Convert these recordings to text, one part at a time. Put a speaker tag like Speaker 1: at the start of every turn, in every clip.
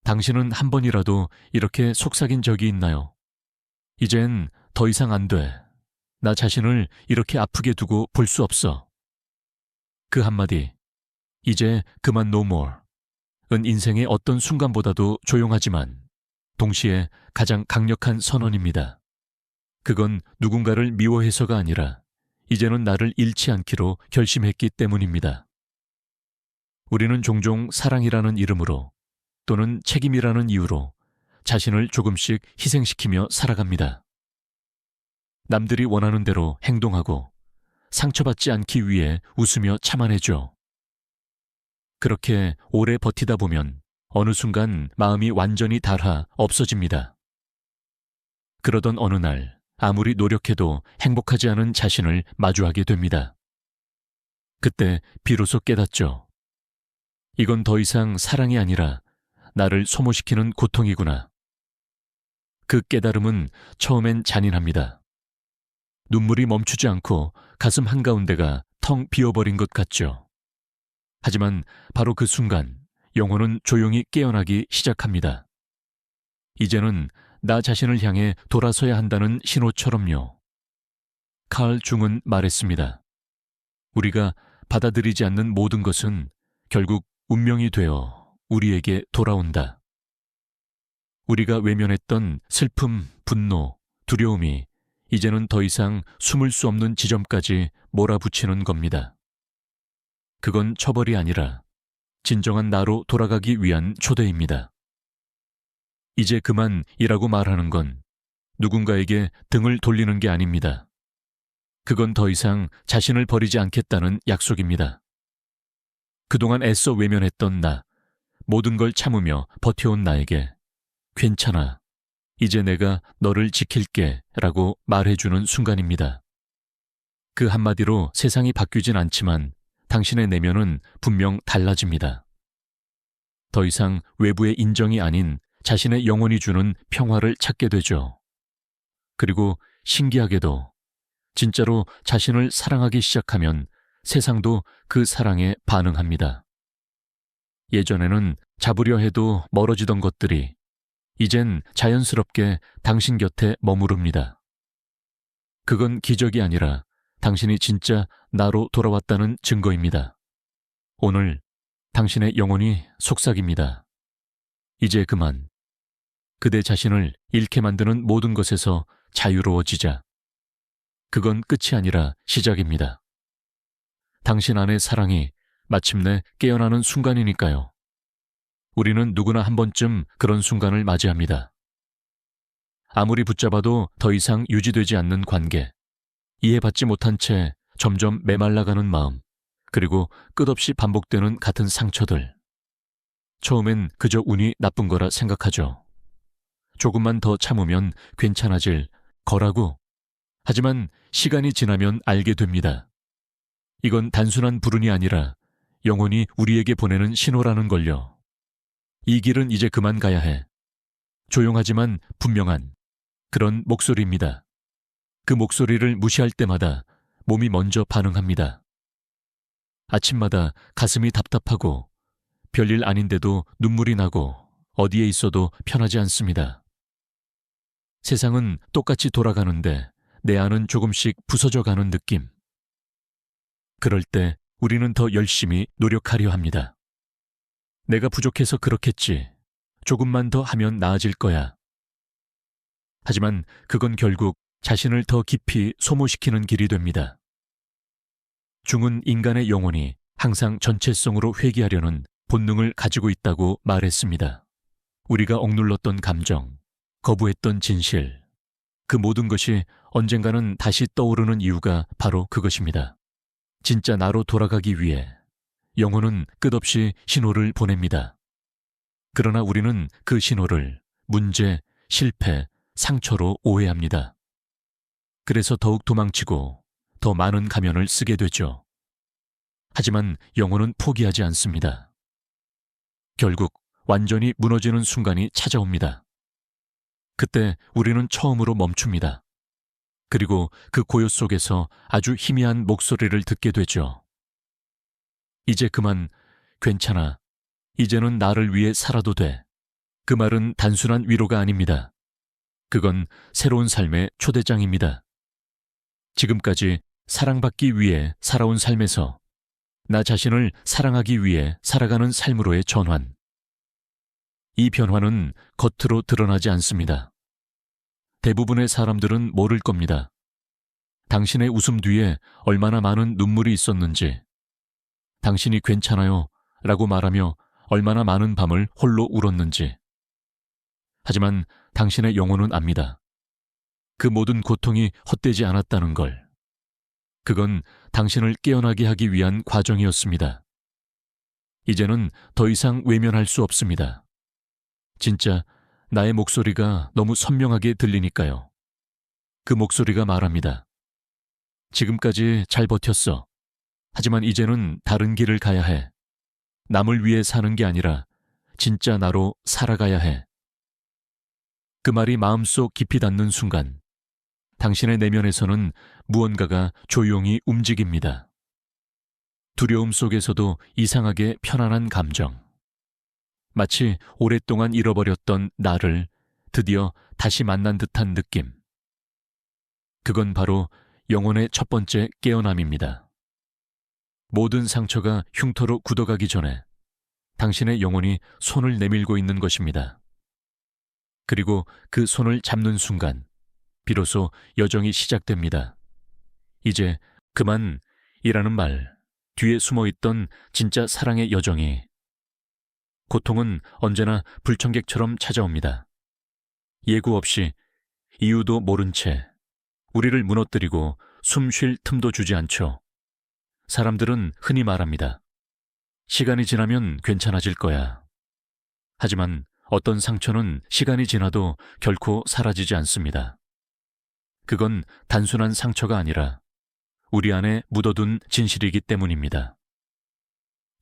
Speaker 1: 당신은 한 번이라도 이렇게 속삭인 적이 있나요? 이젠 더 이상 안 돼. 나 자신을 이렇게 아프게 두고 볼 수 없어. 그 한마디, 이제 그만 no more, 은 인생의 어떤 순간보다도 조용하지만 동시에 가장 강력한 선언입니다. 그건 누군가를 미워해서가 아니라 이제는 나를 잃지 않기로 결심했기 때문입니다. 우리는 종종 사랑이라는 이름으로 또는 책임이라는 이유로 자신을 조금씩 희생시키며 살아갑니다. 남들이 원하는 대로 행동하고 상처받지 않기 위해 웃으며 참아내죠. 그렇게 오래 버티다 보면 어느 순간 마음이 완전히 닳아 없어집니다. 그러던 어느 날 아무리 노력해도 행복하지 않은 자신을 마주하게 됩니다. 그때 비로소 깨닫죠. 이건 더 이상 사랑이 아니라 나를 소모시키는 고통이구나. 그 깨달음은 처음엔 잔인합니다. 눈물이 멈추지 않고 가슴 한가운데가 텅 비어버린 것 같죠. 하지만 바로 그 순간 영혼은 조용히 깨어나기 시작합니다. 이제는 나 자신을 향해 돌아서야 한다는 신호처럼요. 칼 중은 말했습니다. 우리가 받아들이지 않는 모든 것은 결국 운명이 되어 우리에게 돌아온다. 우리가 외면했던 슬픔, 분노, 두려움이 이제는 더 이상 숨을 수 없는 지점까지 몰아붙이는 겁니다. 그건 처벌이 아니라 진정한 나로 돌아가기 위한 초대입니다. 이제 그만이라고 말하는 건 누군가에게 등을 돌리는 게 아닙니다. 그건 더 이상 자신을 버리지 않겠다는 약속입니다. 그동안 애써 외면했던 나, 모든 걸 참으며 버텨온 나에게 괜찮아, 이제 내가 너를 지킬게 라고 말해주는 순간입니다. 그 한마디로 세상이 바뀌진 않지만 당신의 내면은 분명 달라집니다. 더 이상 외부의 인정이 아닌 자신의 영혼이 주는 평화를 찾게 되죠. 그리고 신기하게도 진짜로 자신을 사랑하기 시작하면 세상도 그 사랑에 반응합니다. 예전에는 잡으려 해도 멀어지던 것들이 이젠 자연스럽게 당신 곁에 머무릅니다. 그건 기적이 아니라 당신이 진짜 나로 돌아왔다는 증거입니다. 오늘 당신의 영혼이 속삭입니다. 이제 그만. 그대 자신을 잃게 만드는 모든 것에서 자유로워지자. 그건 끝이 아니라 시작입니다. 당신 안의 사랑이 마침내 깨어나는 순간이니까요. 우리는 누구나 한 번쯤 그런 순간을 맞이합니다. 아무리 붙잡아도 더 이상 유지되지 않는 관계, 이해받지 못한 채 점점 메말라가는 마음, 그리고 끝없이 반복되는 같은 상처들. 처음엔 그저 운이 나쁜 거라 생각하죠. 조금만 더 참으면 괜찮아질 거라고. 하지만 시간이 지나면 알게 됩니다. 이건 단순한 불운이 아니라 영혼이 우리에게 보내는 신호라는 걸요. 이 길은 이제 그만 가야 해. 조용하지만 분명한 그런 목소리입니다. 그 목소리를 무시할 때마다 몸이 먼저 반응합니다. 아침마다 가슴이 답답하고 별일 아닌데도 눈물이 나고 어디에 있어도 편하지 않습니다. 세상은 똑같이 돌아가는데 내 안은 조금씩 부서져 가는 느낌. 그럴 때 우리는 더 열심히 노력하려 합니다. 내가 부족해서 그렇겠지. 조금만 더 하면 나아질 거야. 하지만 그건 결국 자신을 더 깊이 소모시키는 길이 됩니다. 중은 인간의 영혼이 항상 전체성으로 회귀하려는 본능을 가지고 있다고 말했습니다. 우리가 억눌렀던 감정, 거부했던 진실, 그 모든 것이 언젠가는 다시 떠오르는 이유가 바로 그것입니다. 진짜 나로 돌아가기 위해 영혼은 끝없이 신호를 보냅니다. 그러나 우리는 그 신호를 문제, 실패, 상처로 오해합니다. 그래서 더욱 도망치고 더 많은 가면을 쓰게 되죠. 하지만 영혼은 포기하지 않습니다. 결국 완전히 무너지는 순간이 찾아옵니다. 그때 우리는 처음으로 멈춥니다. 그리고 그 고요 속에서 아주 희미한 목소리를 듣게 되죠. 이제 그만, 괜찮아. 이제는 나를 위해 살아도 돼. 그 말은 단순한 위로가 아닙니다. 그건 새로운 삶의 초대장입니다. 지금까지 사랑받기 위해 살아온 삶에서 나 자신을 사랑하기 위해 살아가는 삶으로의 전환. 이 변화는 겉으로 드러나지 않습니다. 대부분의 사람들은 모를 겁니다. 당신의 웃음 뒤에 얼마나 많은 눈물이 있었는지, 당신이 괜찮아요 라고 말하며 얼마나 많은 밤을 홀로 울었는지. 하지만 당신의 영혼은 압니다. 그 모든 고통이 헛되지 않았다는 걸. 그건 당신을 깨어나게 하기 위한 과정이었습니다. 이제는 더 이상 외면할 수 없습니다. 진짜 나의 목소리가 너무 선명하게 들리니까요. 그 목소리가 말합니다. 지금까지 잘 버텼어. 하지만 이제는 다른 길을 가야 해. 남을 위해 사는 게 아니라 진짜 나로 살아가야 해. 그 말이 마음속 깊이 닿는 순간 당신의 내면에서는 무언가가 조용히 움직입니다. 두려움 속에서도 이상하게 편안한 감정. 마치 오랫동안 잃어버렸던 나를 드디어 다시 만난 듯한 느낌. 그건 바로 영혼의 첫 번째 깨어남입니다. 모든 상처가 흉터로 굳어가기 전에 당신의 영혼이 손을 내밀고 있는 것입니다. 그리고 그 손을 잡는 순간 비로소 여정이 시작됩니다. 이제 그만 이라는 말 뒤에 숨어있던 진짜 사랑의 여정이. 고통은 언제나 불청객처럼 찾아옵니다. 예고 없이 이유도 모른 채 우리를 무너뜨리고 숨 쉴 틈도 주지 않죠. 사람들은 흔히 말합니다. 시간이 지나면 괜찮아질 거야. 하지만 어떤 상처는 시간이 지나도 결코 사라지지 않습니다. 그건 단순한 상처가 아니라 우리 안에 묻어둔 진실이기 때문입니다.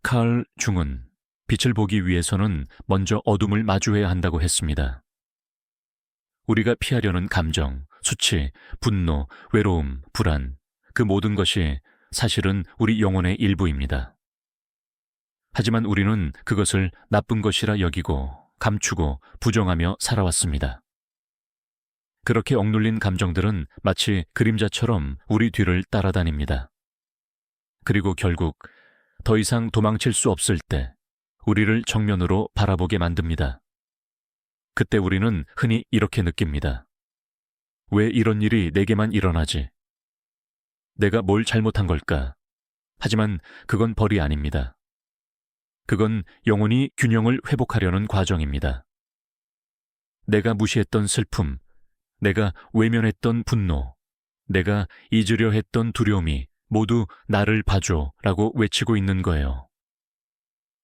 Speaker 1: 칼 중은 빛을 보기 위해서는 먼저 어둠을 마주해야 한다고 했습니다. 우리가 피하려는 감정, 수치, 분노, 외로움, 불안, 그 모든 것이 사실은 우리 영혼의 일부입니다. 하지만 우리는 그것을 나쁜 것이라 여기고 감추고 부정하며 살아왔습니다. 그렇게 억눌린 감정들은 마치 그림자처럼 우리 뒤를 따라다닙니다. 그리고 결국 더 이상 도망칠 수 없을 때 우리를 정면으로 바라보게 만듭니다. 그때 우리는 흔히 이렇게 느낍니다. 왜 이런 일이 내게만 일어나지? 내가 뭘 잘못한 걸까? 하지만 그건 벌이 아닙니다. 그건 영혼이 균형을 회복하려는 과정입니다. 내가 무시했던 슬픔, 내가 외면했던 분노, 내가 잊으려 했던 두려움이 모두 나를 봐줘 라고 외치고 있는 거예요.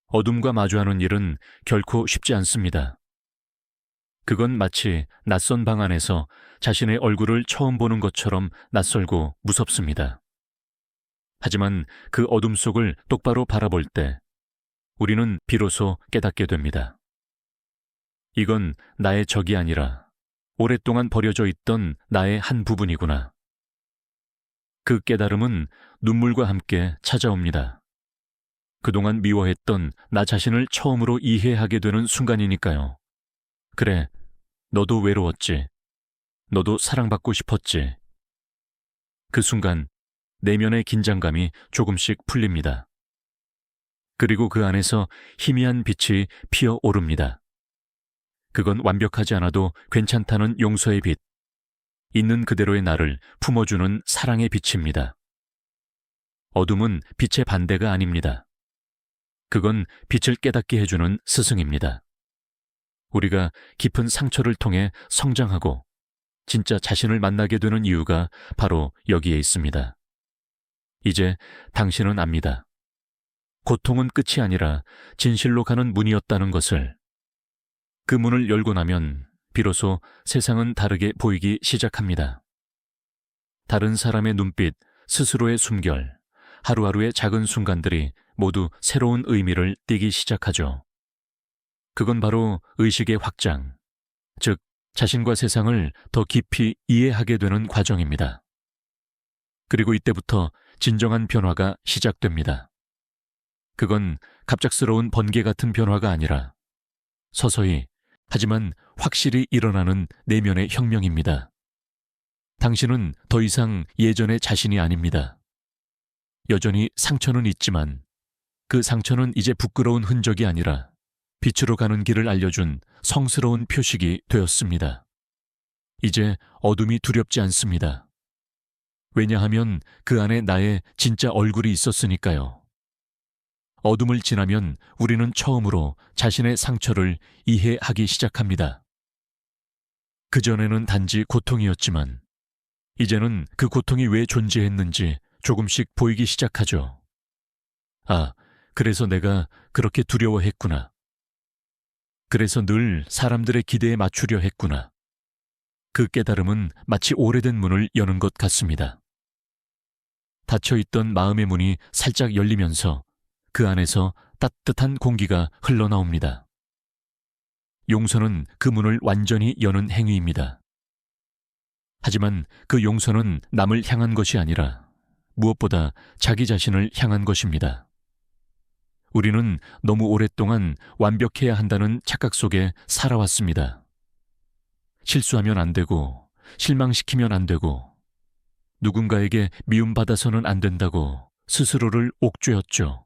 Speaker 1: 어둠과 마주하는 일은 결코 쉽지 않습니다. 그건 마치 낯선 방 안에서 자신의 얼굴을 처음 보는 것처럼 낯설고 무섭습니다. 하지만 그 어둠 속을 똑바로 바라볼 때 우리는 비로소 깨닫게 됩니다. 이건 나의 적이 아니라 오랫동안 버려져 있던 나의 한 부분이구나. 그 깨달음은 눈물과 함께 찾아옵니다. 그동안 미워했던 나 자신을 처음으로 이해하게 되는 순간이니까요. 그래, 너도 외로웠지. 너도 사랑받고 싶었지. 그 순간 내면의 긴장감이 조금씩 풀립니다. 그리고 그 안에서 희미한 빛이 피어오릅니다. 그건 완벽하지 않아도 괜찮다는 용서의 빛, 있는 그대로의 나를 품어주는 사랑의 빛입니다. 어둠은 빛의 반대가 아닙니다. 그건 빛을 깨닫게 해주는 스승입니다. 우리가 깊은 상처를 통해 성장하고 진짜 자신을 만나게 되는 이유가 바로 여기에 있습니다. 이제 당신은 압니다. 고통은 끝이 아니라 진실로 가는 문이었다는 것을. 그 문을 열고 나면 비로소 세상은 다르게 보이기 시작합니다. 다른 사람의 눈빛, 스스로의 숨결, 하루하루의 작은 순간들이 모두 새로운 의미를 띠기 시작하죠. 그건 바로 의식의 확장, 즉 자신과 세상을 더 깊이 이해하게 되는 과정입니다. 그리고 이때부터 진정한 변화가 시작됩니다. 그건 갑작스러운 번개 같은 변화가 아니라 서서히 하지만 확실히 일어나는 내면의 혁명입니다. 당신은 더 이상 예전의 자신이 아닙니다. 여전히 상처는 있지만 그 상처는 이제 부끄러운 흔적이 아니라 빛으로 가는 길을 알려준 성스러운 표식이 되었습니다. 이제 어둠이 두렵지 않습니다. 왜냐하면 그 안에 나의 진짜 얼굴이 있었으니까요. 어둠을 지나면 우리는 처음으로 자신의 상처를 이해하기 시작합니다. 그전에는 단지 고통이었지만 이제는 그 고통이 왜 존재했는지 조금씩 보이기 시작하죠. 아, 그래서 내가 그렇게 두려워했구나. 그래서 늘 사람들의 기대에 맞추려 했구나. 그 깨달음은 마치 오래된 문을 여는 것 같습니다. 닫혀있던 마음의 문이 살짝 열리면서 그 안에서 따뜻한 공기가 흘러나옵니다. 용서는 그 문을 완전히 여는 행위입니다. 하지만 그 용서는 남을 향한 것이 아니라 무엇보다 자기 자신을 향한 것입니다. 우리는 너무 오랫동안 완벽해야 한다는 착각 속에 살아왔습니다. 실수하면 안 되고, 실망시키면 안 되고, 누군가에게 미움받아서는 안 된다고 스스로를 옥죄었죠.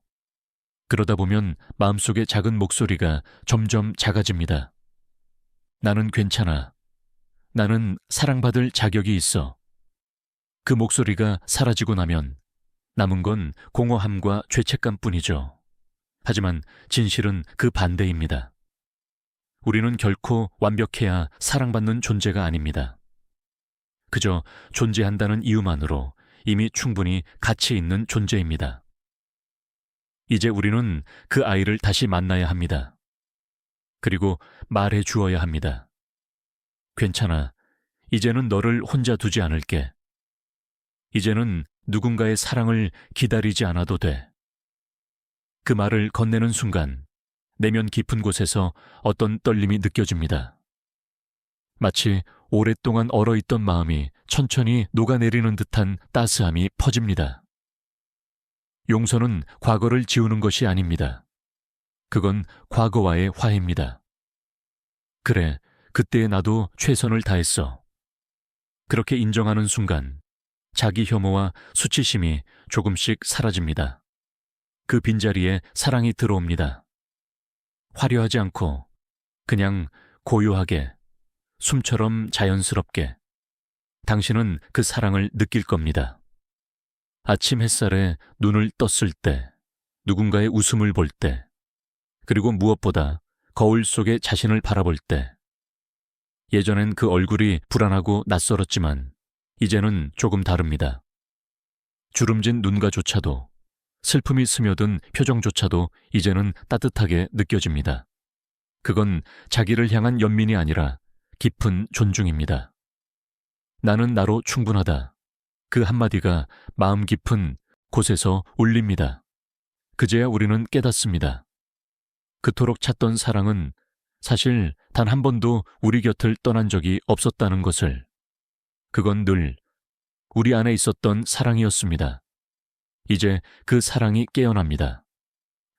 Speaker 1: 그러다 보면 마음속의 작은 목소리가 점점 작아집니다. 나는 괜찮아. 나는 사랑받을 자격이 있어. 그 목소리가 사라지고 나면 남은 건 공허함과 죄책감뿐이죠. 하지만 진실은 그 반대입니다. 우리는 결코 완벽해야 사랑받는 존재가 아닙니다. 그저 존재한다는 이유만으로 이미 충분히 가치 있는 존재입니다. 이제 우리는 그 아이를 다시 만나야 합니다. 그리고 말해 주어야 합니다. 괜찮아. 이제는 너를 혼자 두지 않을게. 이제는 누군가의 사랑을 기다리지 않아도 돼. 그 말을 건네는 순간 내면 깊은 곳에서 어떤 떨림이 느껴집니다. 마치 오랫동안 얼어있던 마음이 천천히 녹아내리는 듯한 따스함이 퍼집니다. 용서는 과거를 지우는 것이 아닙니다. 그건 과거와의 화해입니다. 그래, 그때의 나도 최선을 다했어. 그렇게 인정하는 순간 자기 혐오와 수치심이 조금씩 사라집니다. 그 빈자리에 사랑이 들어옵니다. 화려하지 않고 그냥 고요하게, 숨처럼 자연스럽게 당신은 그 사랑을 느낄 겁니다. 아침 햇살에 눈을 떴을 때, 누군가의 웃음을 볼 때, 그리고 무엇보다 거울 속에 자신을 바라볼 때, 예전엔 그 얼굴이 불안하고 낯설었지만 이제는 조금 다릅니다. 주름진 눈가조차도, 슬픔이 스며든 표정조차도 이제는 따뜻하게 느껴집니다. 그건 자기를 향한 연민이 아니라 깊은 존중입니다. 나는 나로 충분하다. 그 한마디가 마음 깊은 곳에서 울립니다. 그제야 우리는 깨닫습니다. 그토록 찾던 사랑은 사실 단 한 번도 우리 곁을 떠난 적이 없었다는 것을. 그건 늘 우리 안에 있었던 사랑이었습니다. 이제 그 사랑이 깨어납니다.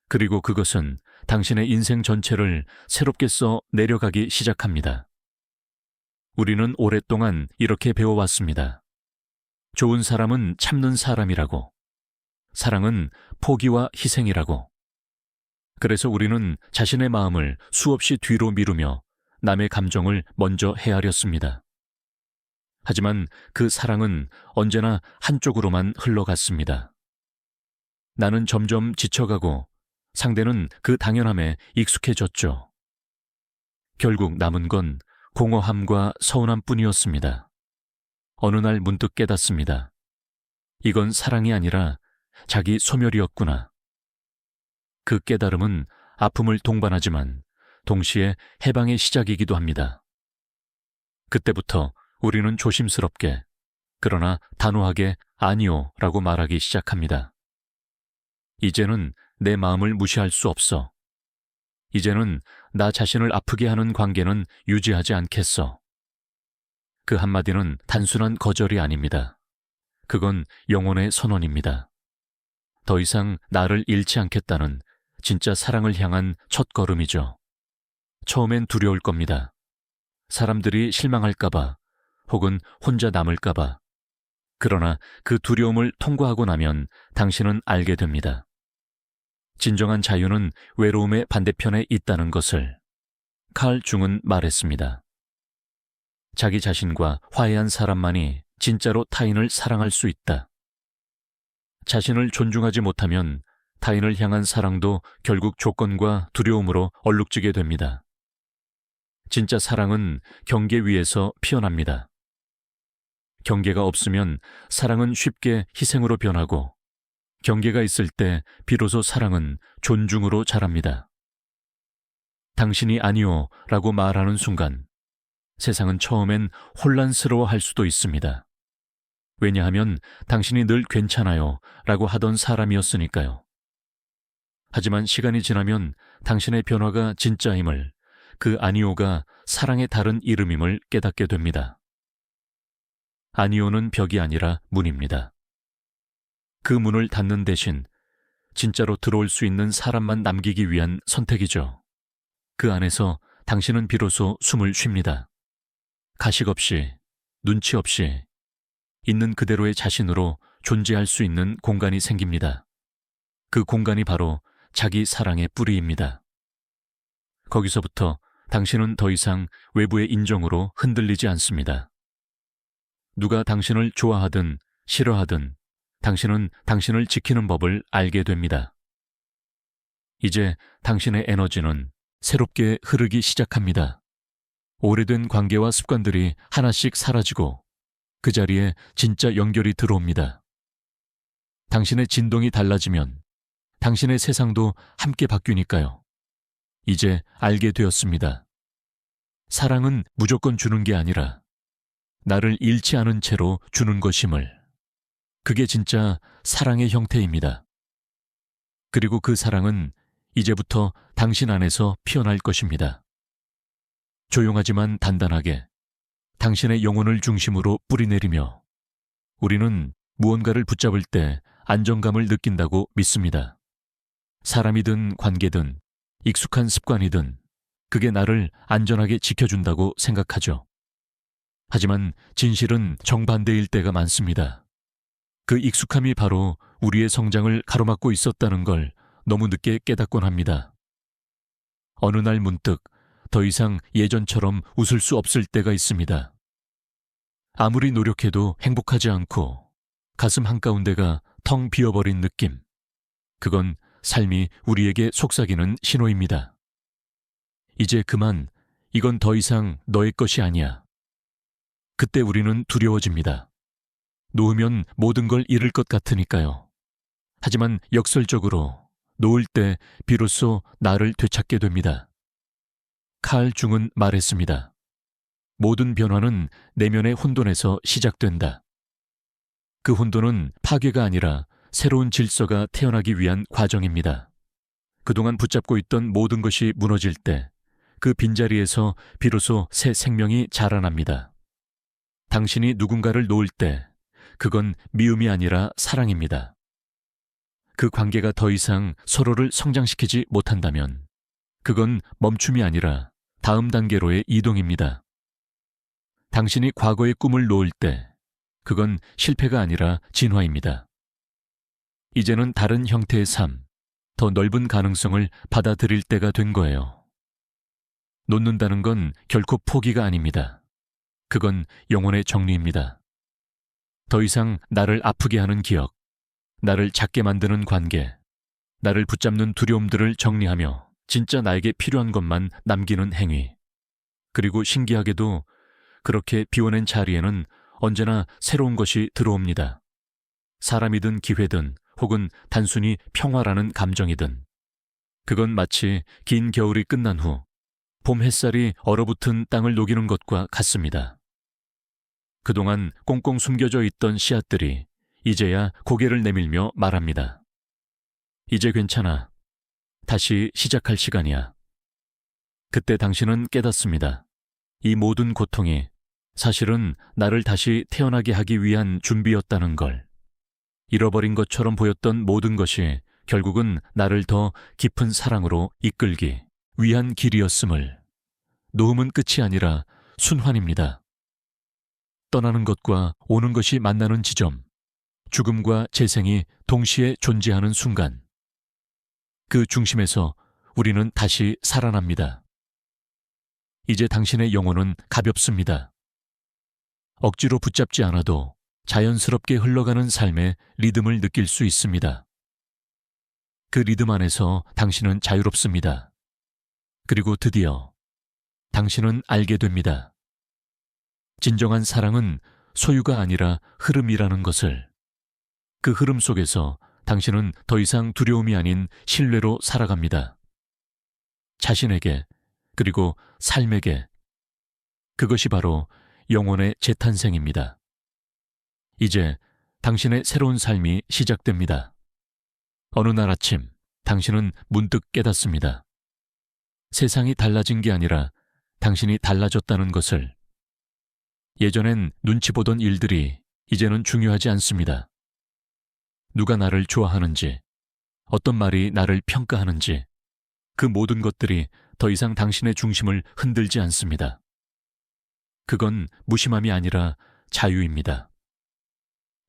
Speaker 1: 그리고 그것은 당신의 인생 전체를 새롭게 써 내려가기 시작합니다. 우리는 오랫동안 이렇게 배워왔습니다. 좋은 사람은 참는 사람이라고, 사랑은 포기와 희생이라고. 그래서 우리는 자신의 마음을 수없이 뒤로 미루며 남의 감정을 먼저 헤아렸습니다. 하지만 그 사랑은 언제나 한쪽으로만 흘러갔습니다. 나는 점점 지쳐가고 상대는 그 당연함에 익숙해졌죠. 결국 남은 건 공허함과 서운함뿐이었습니다. 어느 날 문득 깨닫습니다. 이건 사랑이 아니라 자기 소멸이었구나. 그 깨달음은 아픔을 동반하지만 동시에 해방의 시작이기도 합니다. 그때부터 우리는 조심스럽게, 그러나 단호하게 아니오라고 말하기 시작합니다. 이제는 내 마음을 무시할 수 없어. 이제는 나 자신을 아프게 하는 관계는 유지하지 않겠어. 그 한마디는 단순한 거절이 아닙니다. 그건 영혼의 선언입니다. 더 이상 나를 잃지 않겠다는 진짜 사랑을 향한 첫걸음이죠. 처음엔 두려울 겁니다. 사람들이 실망할까봐, 혹은 혼자 남을까봐. 그러나 그 두려움을 통과하고 나면 당신은 알게 됩니다. 진정한 자유는 외로움의 반대편에 있다는 것을 칼 중은 말했습니다. 자기 자신과 화해한 사람만이 진짜로 타인을 사랑할 수 있다. 자신을 존중하지 못하면 타인을 향한 사랑도 결국 조건과 두려움으로 얼룩지게 됩니다. 진짜 사랑은 경계 위에서 피어납니다. 경계가 없으면 사랑은 쉽게 희생으로 변하고, 경계가 있을 때 비로소 사랑은 존중으로 자랍니다. 당신이 아니오 라고 말하는 순간 세상은 처음엔 혼란스러워할 수도 있습니다. 왜냐하면 당신이 늘 괜찮아요 라고 하던 사람이었으니까요. 하지만 시간이 지나면 당신의 변화가 진짜임을, 그 아니오가 사랑의 다른 이름임을 깨닫게 됩니다. 아니오는 벽이 아니라 문입니다. 그 문을 닫는 대신 진짜로 들어올 수 있는 사람만 남기기 위한 선택이죠. 그 안에서 당신은 비로소 숨을 쉽니다. 가식 없이, 눈치 없이, 있는 그대로의 자신으로 존재할 수 있는 공간이 생깁니다. 그 공간이 바로 자기 사랑의 뿌리입니다. 거기서부터 당신은 더 이상 외부의 인정으로 흔들리지 않습니다. 누가 당신을 좋아하든 싫어하든 당신은 당신을 지키는 법을 알게 됩니다. 이제 당신의 에너지는 새롭게 흐르기 시작합니다. 오래된 관계와 습관들이 하나씩 사라지고 그 자리에 진짜 연결이 들어옵니다. 당신의 진동이 달라지면 당신의 세상도 함께 바뀌니까요. 이제 알게 되었습니다. 사랑은 무조건 주는 게 아니라 나를 잃지 않은 채로 주는 것임을. 그게 진짜 사랑의 형태입니다. 그리고 그 사랑은 이제부터 당신 안에서 피어날 것입니다. 조용하지만 단단하게 당신의 영혼을 중심으로 뿌리내리며 우리는 무언가를 붙잡을 때 안정감을 느낀다고 믿습니다. 사람이든 관계든 익숙한 습관이든 그게 나를 안전하게 지켜준다고 생각하죠. 하지만 진실은 정반대일 때가 많습니다. 그 익숙함이 바로 우리의 성장을 가로막고 있었다는 걸 너무 늦게 깨닫곤 합니다. 어느 날 문득 더 이상 예전처럼 웃을 수 없을 때가 있습니다. 아무리 노력해도 행복하지 않고 가슴 한가운데가 텅 비어버린 느낌. 그건 삶이 우리에게 속삭이는 신호입니다. 이제 그만, 이건 더 이상 너의 것이 아니야. 그때 우리는 두려워집니다. 놓으면 모든 걸 잃을 것 같으니까요. 하지만 역설적으로 놓을 때 비로소 나를 되찾게 됩니다. 칼 중은 말했습니다. 모든 변화는 내면의 혼돈에서 시작된다. 그 혼돈은 파괴가 아니라 새로운 질서가 태어나기 위한 과정입니다. 그동안 붙잡고 있던 모든 것이 무너질 때 그 빈자리에서 비로소 새 생명이 자라납니다. 당신이 누군가를 놓을 때 그건 미움이 아니라 사랑입니다. 그 관계가 더 이상 서로를 성장시키지 못한다면 그건 멈춤이 아니라 다음 단계로의 이동입니다. 당신이 과거의 꿈을 놓을 때 그건 실패가 아니라 진화입니다. 이제는 다른 형태의 삶, 더 넓은 가능성을 받아들일 때가 된 거예요. 놓는다는 건 결코 포기가 아닙니다. 그건 영혼의 정리입니다. 더 이상 나를 아프게 하는 기억, 나를 작게 만드는 관계, 나를 붙잡는 두려움들을 정리하며 진짜 나에게 필요한 것만 남기는 행위. 그리고 신기하게도 그렇게 비워낸 자리에는 언제나 새로운 것이 들어옵니다. 사람이든 기회든 혹은 단순히 평화라는 감정이든. 그건 마치 긴 겨울이 끝난 후 봄 햇살이 얼어붙은 땅을 녹이는 것과 같습니다. 그동안 꽁꽁 숨겨져 있던 씨앗들이 이제야 고개를 내밀며 말합니다. 이제 괜찮아. 다시 시작할 시간이야. 그때 당신은 깨닫습니다. 이 모든 고통이 사실은 나를 다시 태어나게 하기 위한 준비였다는 걸. 잃어버린 것처럼 보였던 모든 것이 결국은 나를 더 깊은 사랑으로 이끌기 위한 길이었음을. 노음은 끝이 아니라 순환입니다. 떠나는 것과 오는 것이 만나는 지점, 죽음과 재생이 동시에 존재하는 순간, 그 중심에서 우리는 다시 살아납니다. 이제 당신의 영혼은 가볍습니다. 억지로 붙잡지 않아도 자연스럽게 흘러가는 삶의 리듬을 느낄 수 있습니다. 그 리듬 안에서 당신은 자유롭습니다. 그리고 드디어 당신은 알게 됩니다. 진정한 사랑은 소유가 아니라 흐름이라는 것을. 그 흐름 속에서 당신은 더 이상 두려움이 아닌 신뢰로 살아갑니다. 자신에게, 그리고 삶에게. 그것이 바로 영혼의 재탄생입니다. 이제 당신의 새로운 삶이 시작됩니다. 어느 날 아침, 당신은 문득 깨닫습니다. 세상이 달라진 게 아니라 당신이 달라졌다는 것을. 예전엔 눈치 보던 일들이 이제는 중요하지 않습니다. 누가 나를 좋아하는지, 어떤 말이 나를 평가하는지, 그 모든 것들이 더 이상 당신의 중심을 흔들지 않습니다. 그건 무심함이 아니라 자유입니다.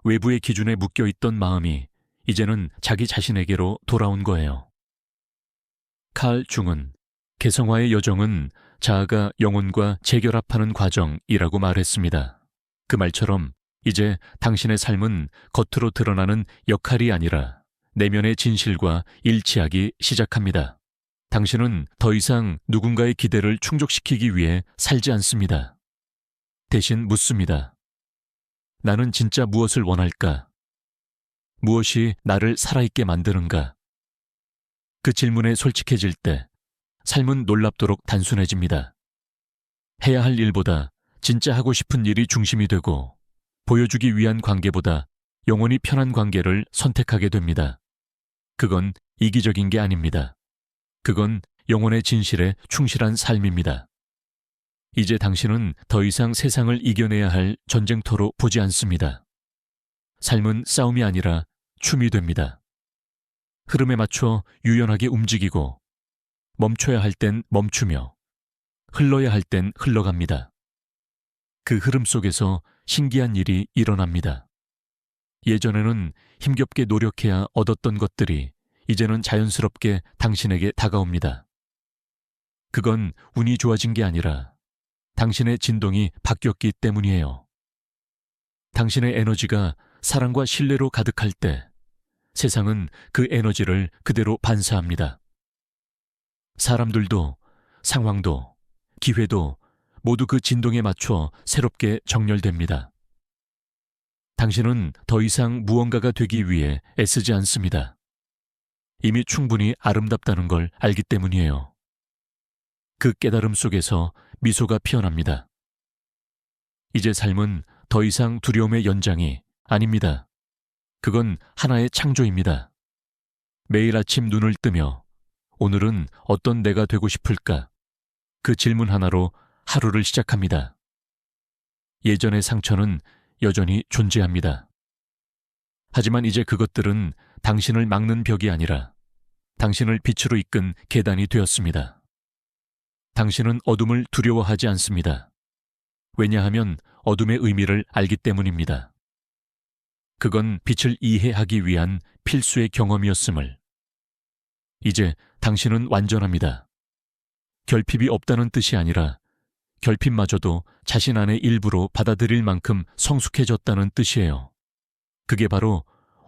Speaker 1: 외부의 기준에 묶여있던 마음이 이제는 자기 자신에게로 돌아온 거예요. 칼 중은 개성화의 여정은 자아가 영혼과 재결합하는 과정이라고 말했습니다. 그 말처럼 이제 당신의 삶은 겉으로 드러나는 역할이 아니라 내면의 진실과 일치하기 시작합니다. 당신은 더 이상 누군가의 기대를 충족시키기 위해 살지 않습니다. 대신 묻습니다. 나는 진짜 무엇을 원할까? 무엇이 나를 살아있게 만드는가? 그 질문에 솔직해질 때 삶은 놀랍도록 단순해집니다. 해야 할 일보다 진짜 하고 싶은 일이 중심이 되고 보여주기 위한 관계보다 영원히 편한 관계를 선택하게 됩니다. 그건 이기적인 게 아닙니다. 그건 영혼의 진실에 충실한 삶입니다. 이제 당신은 더 이상 세상을 이겨내야 할 전쟁터로 보지 않습니다. 삶은 싸움이 아니라 춤이 됩니다. 흐름에 맞춰 유연하게 움직이고 멈춰야 할 땐 멈추며 흘러야 할 땐 흘러갑니다. 그 흐름 속에서 신기한 일이 일어납니다. 예전에는 힘겹게 노력해야 얻었던 것들이 이제는 자연스럽게 당신에게 다가옵니다. 그건 운이 좋아진 게 아니라 당신의 진동이 바뀌었기 때문이에요. 당신의 에너지가 사랑과 신뢰로 가득할 때 세상은 그 에너지를 그대로 반사합니다. 사람들도, 상황도, 기회도 모두 그 진동에 맞춰 새롭게 정렬됩니다. 당신은 더 이상 무언가가 되기 위해 애쓰지 않습니다. 이미 충분히 아름답다는 걸 알기 때문이에요. 그 깨달음 속에서 미소가 피어납니다. 이제 삶은 더 이상 두려움의 연장이 아닙니다. 그건 하나의 창조입니다. 매일 아침 눈을 뜨며 오늘은 어떤 내가 되고 싶을까? 그 질문 하나로 하루를 시작합니다. 예전의 상처는 여전히 존재합니다. 하지만 이제 그것들은 당신을 막는 벽이 아니라 당신을 빛으로 이끈 계단이 되었습니다. 당신은 어둠을 두려워하지 않습니다. 왜냐하면 어둠의 의미를 알기 때문입니다. 그건 빛을 이해하기 위한 필수의 경험이었음을. 이제 당신은 완전합니다. 결핍이 없다는 뜻이 아니라 결핍마저도 자신 안의 일부로 받아들일 만큼 성숙해졌다는 뜻이에요. 그게 바로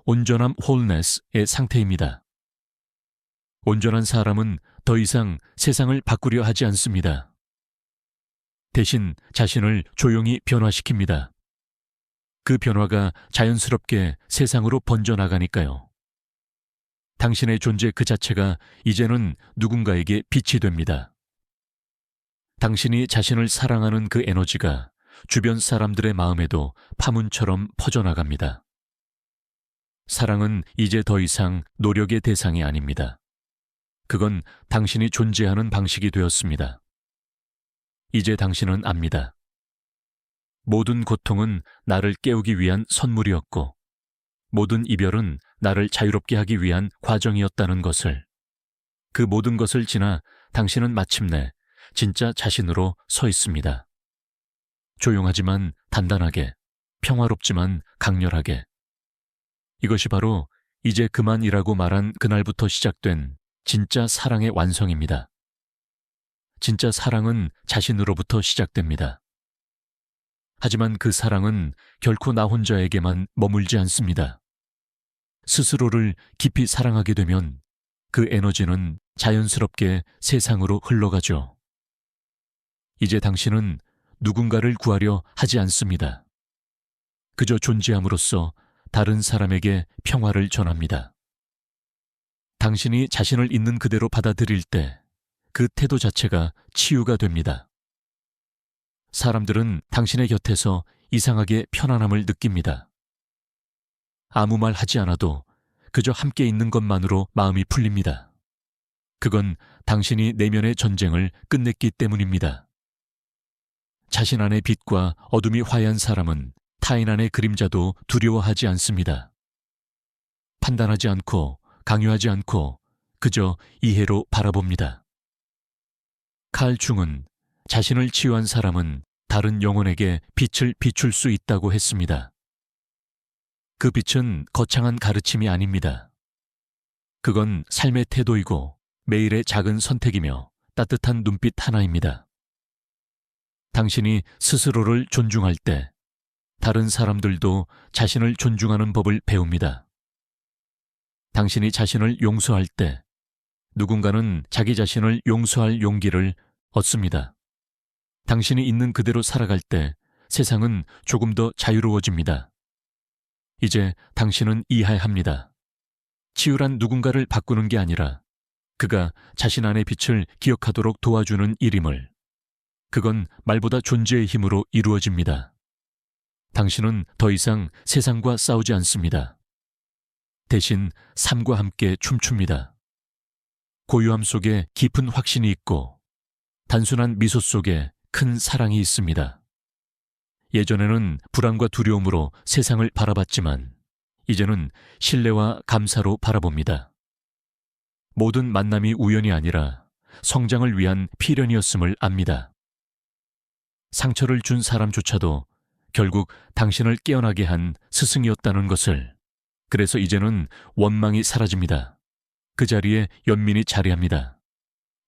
Speaker 1: 온전함 홀네스의 상태입니다. 온전한 사람은 더 이상 세상을 바꾸려 하지 않습니다. 대신 자신을 조용히 변화시킵니다. 그 변화가 자연스럽게 세상으로 번져나가니까요. 당신의 존재 그 자체가 이제는 누군가에게 빛이 됩니다. 당신이 자신을 사랑하는 그 에너지가 주변 사람들의 마음에도 파문처럼 퍼져나갑니다. 사랑은 이제 더 이상 노력의 대상이 아닙니다. 그건 당신이 존재하는 방식이 되었습니다. 이제 당신은 압니다. 모든 고통은 나를 깨우기 위한 선물이었고, 모든 이별은 나를 자유롭게 하기 위한 과정이었다는 것을. 그 모든 것을 지나 당신은 마침내 진짜 자신으로 서 있습니다. 조용하지만 단단하게, 평화롭지만 강렬하게. 이것이 바로 이제 그만이라고 말한 그날부터 시작된 진짜 사랑의 완성입니다. 진짜 사랑은 자신으로부터 시작됩니다. 하지만 그 사랑은 결코 나 혼자에게만 머물지 않습니다. 스스로를 깊이 사랑하게 되면 그 에너지는 자연스럽게 세상으로 흘러가죠. 이제 당신은 누군가를 구하려 하지 않습니다. 그저 존재함으로써 다른 사람에게 평화를 전합니다. 당신이 자신을 있는 그대로 받아들일 때 그 태도 자체가 치유가 됩니다. 사람들은 당신의 곁에서 이상하게 편안함을 느낍니다. 아무 말 하지 않아도 그저 함께 있는 것만으로 마음이 풀립니다. 그건 당신이 내면의 전쟁을 끝냈기 때문입니다. 자신 안의 빛과 어둠이 화해한 사람은 타인 안의 그림자도 두려워하지 않습니다. 판단하지 않고 강요하지 않고 그저 이해로 바라봅니다. 칼 중은 자신을 치유한 사람은 다른 영혼에게 빛을 비출 수 있다고 했습니다. 그 빛은 거창한 가르침이 아닙니다. 그건 삶의 태도이고 매일의 작은 선택이며 따뜻한 눈빛 하나입니다. 당신이 스스로를 존중할 때 다른 사람들도 자신을 존중하는 법을 배웁니다. 당신이 자신을 용서할 때 누군가는 자기 자신을 용서할 용기를 얻습니다. 당신이 있는 그대로 살아갈 때 세상은 조금 더 자유로워집니다. 이제 당신은 이해합니다. 치유란 누군가를 바꾸는 게 아니라 그가 자신 안의 빛을 기억하도록 도와주는 일임을. 그건 말보다 존재의 힘으로 이루어집니다. 당신은 더 이상 세상과 싸우지 않습니다. 대신 삶과 함께 춤춥니다. 고요함 속에 깊은 확신이 있고 단순한 미소 속에 큰 사랑이 있습니다. 예전에는 불안과 두려움으로 세상을 바라봤지만 이제는 신뢰와 감사로 바라봅니다. 모든 만남이 우연이 아니라 성장을 위한 필연이었음을 압니다. 상처를 준 사람조차도 결국 당신을 깨어나게 한 스승이었다는 것을. 그래서 이제는 원망이 사라집니다. 그 자리에 연민이 자리합니다.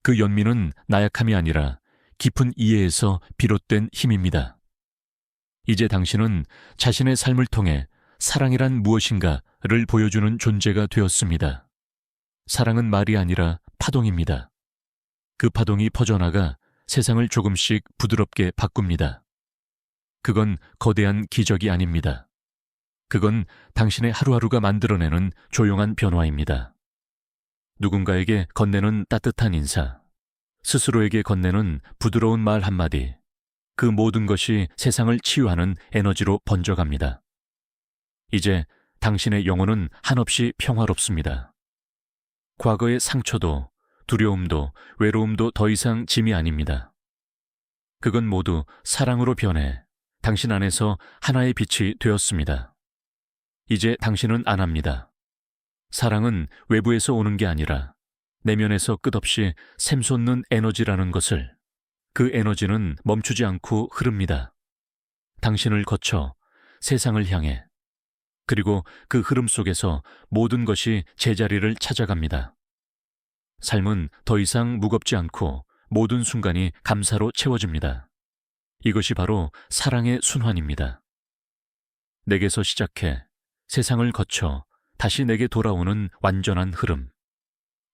Speaker 1: 그 연민은 나약함이 아니라 깊은 이해에서 비롯된 힘입니다. 이제 당신은 자신의 삶을 통해 사랑이란 무엇인가를 보여주는 존재가 되었습니다. 사랑은 말이 아니라 파동입니다. 그 파동이 퍼져나가 세상을 조금씩 부드럽게 바꿉니다. 그건 거대한 기적이 아닙니다. 그건 당신의 하루하루가 만들어내는 조용한 변화입니다. 누군가에게 건네는 따뜻한 인사, 스스로에게 건네는 부드러운 말 한마디, 그 모든 것이 세상을 치유하는 에너지로 번져갑니다. 이제 당신의 영혼은 한없이 평화롭습니다. 과거의 상처도 두려움도 외로움도 더 이상 짐이 아닙니다. 그건 모두 사랑으로 변해 당신 안에서 하나의 빛이 되었습니다. 이제 당신은 안 합니다. 사랑은 외부에서 오는 게 아니라 내면에서 끝없이 샘솟는 에너지라는 것을. 그 에너지는 멈추지 않고 흐릅니다. 당신을 거쳐 세상을 향해. 그리고 그 흐름 속에서 모든 것이 제자리를 찾아갑니다. 삶은 더 이상 무겁지 않고 모든 순간이 감사로 채워집니다. 이것이 바로 사랑의 순환입니다. 내게서 시작해 세상을 거쳐 다시 내게 돌아오는 완전한 흐름.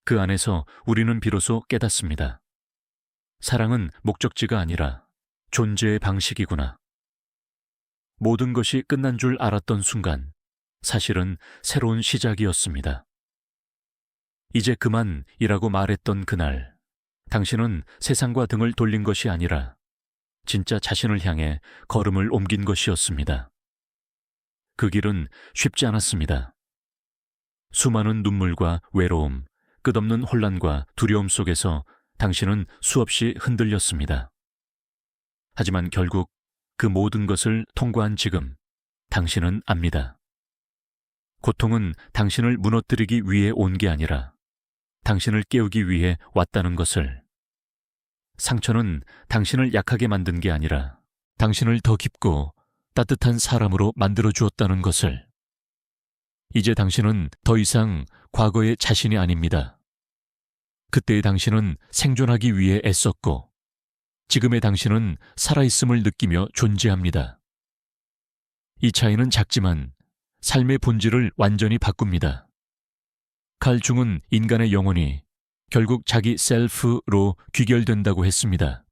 Speaker 1: 그 안에서 우리는 비로소 깨닫습니다. 사랑은 목적지가 아니라 존재의 방식이구나. 모든 것이 끝난 줄 알았던 순간, 사실은 새로운 시작이었습니다. 이제 그만이라고 말했던 그날, 당신은 세상과 등을 돌린 것이 아니라 진짜 자신을 향해 걸음을 옮긴 것이었습니다. 그 길은 쉽지 않았습니다. 수많은 눈물과 외로움, 끝없는 혼란과 두려움 속에서 당신은 수없이 흔들렸습니다. 하지만 결국 그 모든 것을 통과한 지금, 당신은 압니다. 고통은 당신을 무너뜨리기 위해 온 게 아니라 당신을 깨우기 위해 왔다는 것을. 상처는 당신을 약하게 만든 게 아니라 당신을 더 깊고 따뜻한 사람으로 만들어 주었다는 것을. 이제 당신은 더 이상 과거의 자신이 아닙니다. 그때의 당신은 생존하기 위해 애썼고, 지금의 당신은 살아있음을 느끼며 존재합니다. 이 차이는 작지만 삶의 본질을 완전히 바꿉니다. 칼 중은 인간의 영혼이 결국 자기 셀프로 귀결된다고 했습니다.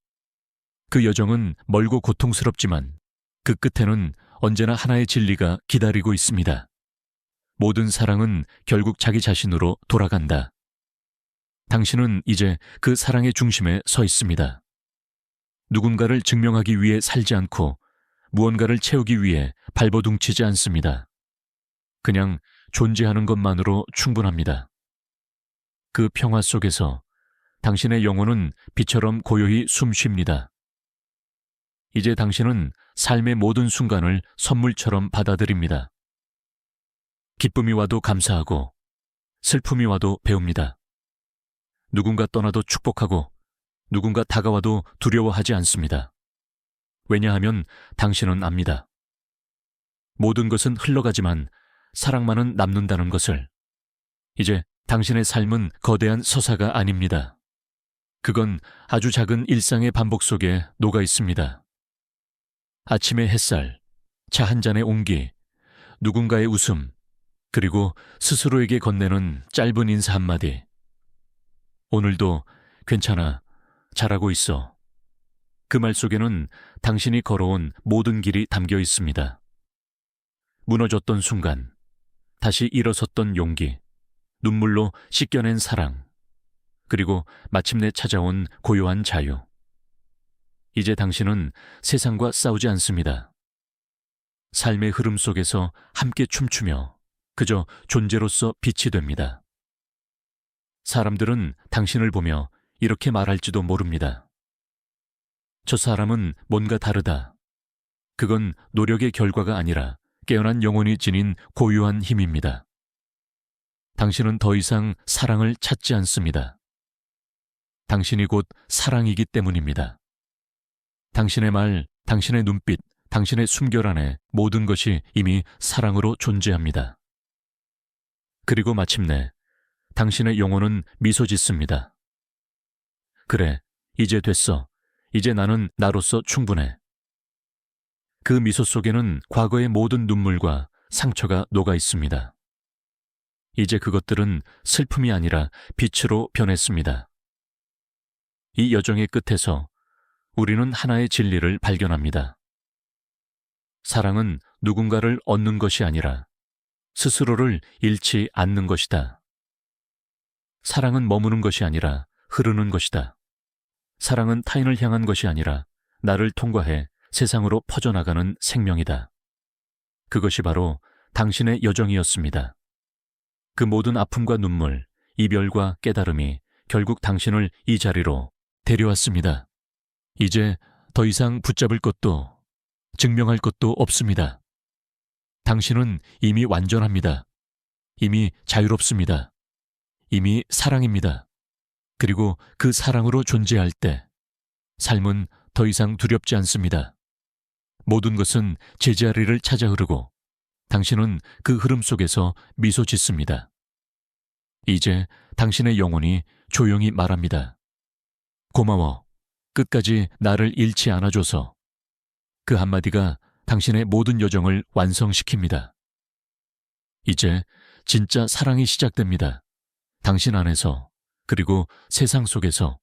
Speaker 1: 그 여정은 멀고 고통스럽지만 그 끝에는 언제나 하나의 진리가 기다리고 있습니다. 모든 사랑은 결국 자기 자신으로 돌아간다. 당신은 이제 그 사랑의 중심에 서 있습니다. 누군가를 증명하기 위해 살지 않고 무언가를 채우기 위해 발버둥치지 않습니다. 그냥 존재하는 것만으로 충분합니다. 그 평화 속에서 당신의 영혼은 비처럼 고요히 숨쉽니다. 이제 당신은 삶의 모든 순간을 선물처럼 받아들입니다. 기쁨이 와도 감사하고 슬픔이 와도 배웁니다. 누군가 떠나도 축복하고 누군가 다가와도 두려워하지 않습니다. 왜냐하면 당신은 압니다. 모든 것은 흘러가지만 사랑만은 남는다는 것을. 이제 당신의 삶은 거대한 서사가 아닙니다. 그건 아주 작은 일상의 반복 속에 녹아 있습니다. 아침의 햇살, 차 한 잔의 온기, 누군가의 웃음, 그리고 스스로에게 건네는 짧은 인사 한마디. 오늘도 괜찮아, 잘하고 있어. 그 말 속에는 당신이 걸어온 모든 길이 담겨 있습니다. 무너졌던 순간, 다시 일어섰던 용기, 눈물로 씻겨낸 사랑, 그리고 마침내 찾아온 고요한 자유. 이제 당신은 세상과 싸우지 않습니다. 삶의 흐름 속에서 함께 춤추며 그저 존재로서 빛이 됩니다. 사람들은 당신을 보며 이렇게 말할지도 모릅니다. 저 사람은 뭔가 다르다. 그건 노력의 결과가 아니라 깨어난 영혼이 지닌 고유한 힘입니다. 당신은 더 이상 사랑을 찾지 않습니다. 당신이 곧 사랑이기 때문입니다. 당신의 말, 당신의 눈빛, 당신의 숨결 안에 모든 것이 이미 사랑으로 존재합니다. 그리고 마침내 당신의 영혼은 미소 짓습니다. 그래, 이제 됐어. 이제 나는 나로서 충분해. 그 미소 속에는 과거의 모든 눈물과 상처가 녹아 있습니다. 이제 그것들은 슬픔이 아니라 빛으로 변했습니다. 이 여정의 끝에서 우리는 하나의 진리를 발견합니다. 사랑은 누군가를 얻는 것이 아니라 스스로를 잃지 않는 것이다. 사랑은 머무는 것이 아니라 흐르는 것이다. 사랑은 타인을 향한 것이 아니라 나를 통과해 세상으로 퍼져나가는 생명이다. 그것이 바로 당신의 여정이었습니다. 그 모든 아픔과 눈물, 이별과 깨달음이 결국 당신을 이 자리로 데려왔습니다. 이제 더 이상 붙잡을 것도 증명할 것도 없습니다. 당신은 이미 완전합니다. 이미 자유롭습니다. 이미 사랑입니다. 그리고 그 사랑으로 존재할 때 삶은 더 이상 두렵지 않습니다. 모든 것은 제자리를 찾아 흐르고 당신은 그 흐름 속에서 미소 짓습니다. 이제 당신의 영혼이 조용히 말합니다. 고마워. 끝까지 나를 잃지 않아줘서. 그 한마디가 당신의 모든 여정을 완성시킵니다. 이제 진짜 사랑이 시작됩니다. 당신 안에서, 그리고 세상 속에서.